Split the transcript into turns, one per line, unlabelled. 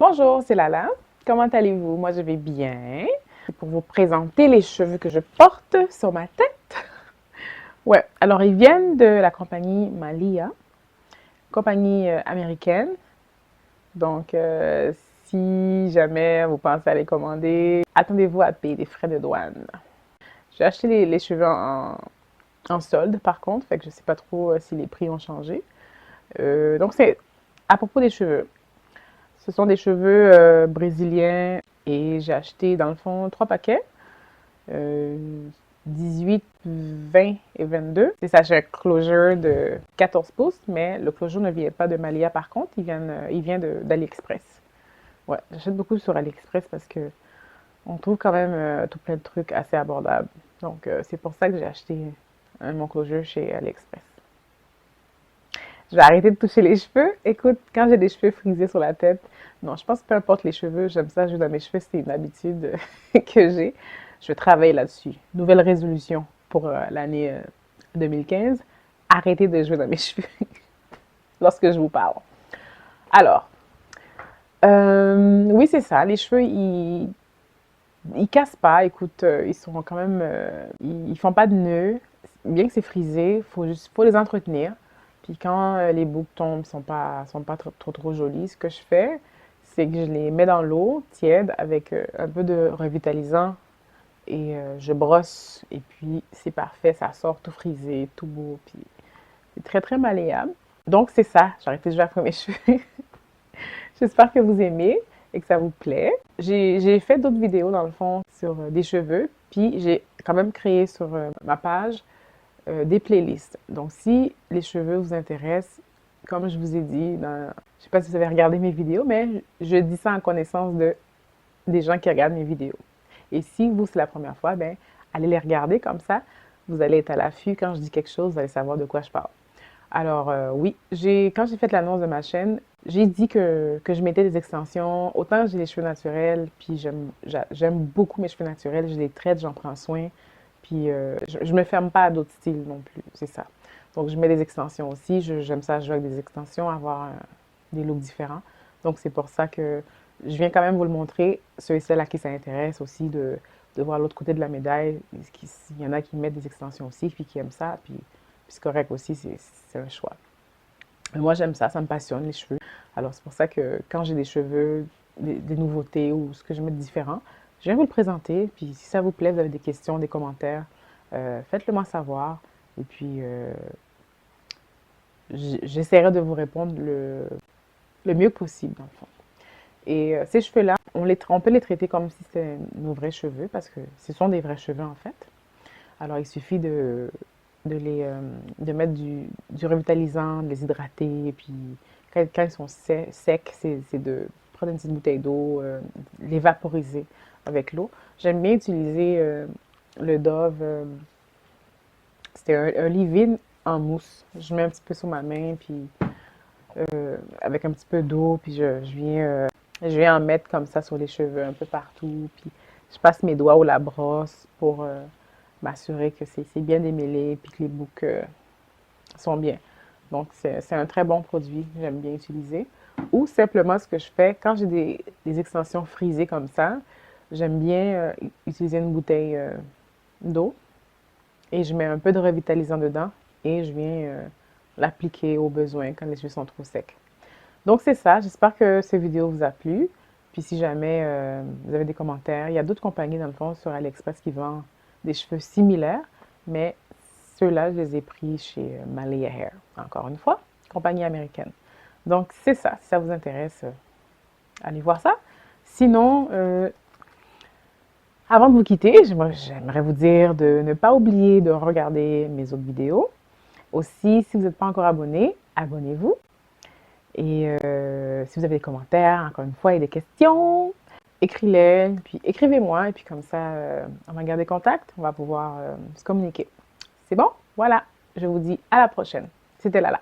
Bonjour, c'est Lala. Comment allez-vous? Moi, je vais bien. C'est pour vous présenter les cheveux que je porte sur ma tête. Ouais, alors ils viennent de la compagnie Malia, compagnie américaine. Donc, si jamais vous pensez à les commander, attendez-vous à payer des frais de douane. J'ai acheté les cheveux en solde, par contre, fait que je sais pas trop si les prix ont changé. Donc, c'est à propos des cheveux. Ce sont des cheveux brésiliens et j'ai acheté dans le fond 3 paquets, euh, 18, 20 et 22. C'est ça, j'ai un closure de 14 pouces, mais le closure ne vient pas de Malia par contre, il vient d'AliExpress. Ouais, j'achète beaucoup sur AliExpress parce que on trouve quand même tout plein de trucs assez abordables. Donc c'est pour ça que j'ai acheté mon closure chez AliExpress. Je vais arrêter de toucher les cheveux. Écoute, quand j'ai des cheveux frisés sur la tête, non, je pense que peu importe les cheveux, j'aime ça jouer dans mes cheveux, c'est une habitude que j'ai. Je vais travailler là-dessus. Nouvelle résolution pour l'année 2015. Arrêter de jouer dans mes cheveux lorsque je vous parle. Alors, oui, c'est ça. Les cheveux, ils cassent pas. Écoute, ils sont quand même, ils font pas de nœuds. Bien que c'est frisé, faut les entretenir. Puis quand les boucles tombent, sont pas trop jolies, ce que je fais, c'est que je les mets dans l'eau tiède avec un peu de revitalisant et je brosse. Et puis c'est parfait, ça sort tout frisé, tout beau. Puis c'est très très malléable. Donc c'est ça, j'ai arrêté de jouer après mes cheveux. J'espère que vous aimez et que ça vous plaît. J'ai fait d'autres vidéos dans le fond sur des cheveux, puis j'ai quand même créé sur ma page des playlists. Donc si les cheveux vous intéressent, comme je vous ai dit, je sais pas si vous avez regardé mes vidéos, mais je dis ça en connaissance des gens qui regardent mes vidéos. Et si vous, c'est la première fois, ben allez les regarder comme ça. Vous allez être à l'affût. Quand je dis quelque chose, vous allez savoir de quoi je parle. Alors, oui, quand j'ai fait l'annonce de ma chaîne, j'ai dit que je mettais des extensions. Autant j'ai les cheveux naturels, puis j'aime beaucoup mes cheveux naturels. Je les traite, j'en prends soin. Puis, je me ferme pas à d'autres styles non plus, c'est ça. Donc, je mets des extensions aussi. J'aime ça jouer avec des extensions, avoir des looks différents. Donc, c'est pour ça que je viens quand même vous le montrer. Ceux et celles à qui ça intéresse aussi de voir l'autre côté de la médaille. Il y en a qui mettent des extensions aussi, puis qui aiment ça. Puis c'est correct aussi, c'est un choix. Mais moi, j'aime ça me passionne, les cheveux. Alors, c'est pour ça que quand j'ai des cheveux, des nouveautés ou ce que je mets de différent, je viens vous le présenter. Puis, si ça vous plaît, vous avez des questions, des commentaires, faites-le moi savoir. Et puis, j'essaierai de vous répondre le mieux possible, dans le fond. Et ces cheveux-là, on peut les traiter comme si c'était nos vrais cheveux, parce que ce sont des vrais cheveux, en fait. Alors, il suffit de mettre du revitalisant, de les hydrater, et puis quand ils sont secs, c'est de prendre une petite bouteille d'eau, les vaporiser avec l'eau. J'aime bien utiliser le Dove, c'était un leave-in en mousse. Je mets un petit peu sur ma main, puis avec un petit peu d'eau, puis je viens en mettre comme ça sur les cheveux un peu partout, puis je passe mes doigts ou la brosse pour m'assurer que c'est bien démêlé puis que les boucles sont bien. Donc, c'est un très bon produit, j'aime bien utiliser. Ou simplement, ce que je fais, quand j'ai des extensions frisées comme ça, j'aime bien utiliser une bouteille d'eau et je mets un peu de revitalisant dedans et je viens l'appliquer au besoin quand les cheveux sont trop secs. Donc, c'est ça. J'espère que cette vidéo vous a plu. Puis, si jamais vous avez des commentaires, il y a d'autres compagnies, dans le fond, sur AliExpress qui vendent des cheveux similaires, mais ceux-là, je les ai pris chez Malia Hair, encore une fois, compagnie américaine. Donc, c'est ça. Si ça vous intéresse, allez voir ça. Sinon, avant de vous quitter, j'aimerais vous dire de ne pas oublier de regarder mes autres vidéos. Aussi, si vous n'êtes pas encore abonné, abonnez-vous. Et si vous avez des commentaires, encore une fois, et des questions, écrivez-les, puis écrivez-moi, et puis comme ça, on va garder contact, on va pouvoir se communiquer. C'est bon? Voilà, je vous dis à la prochaine. C'était Lala.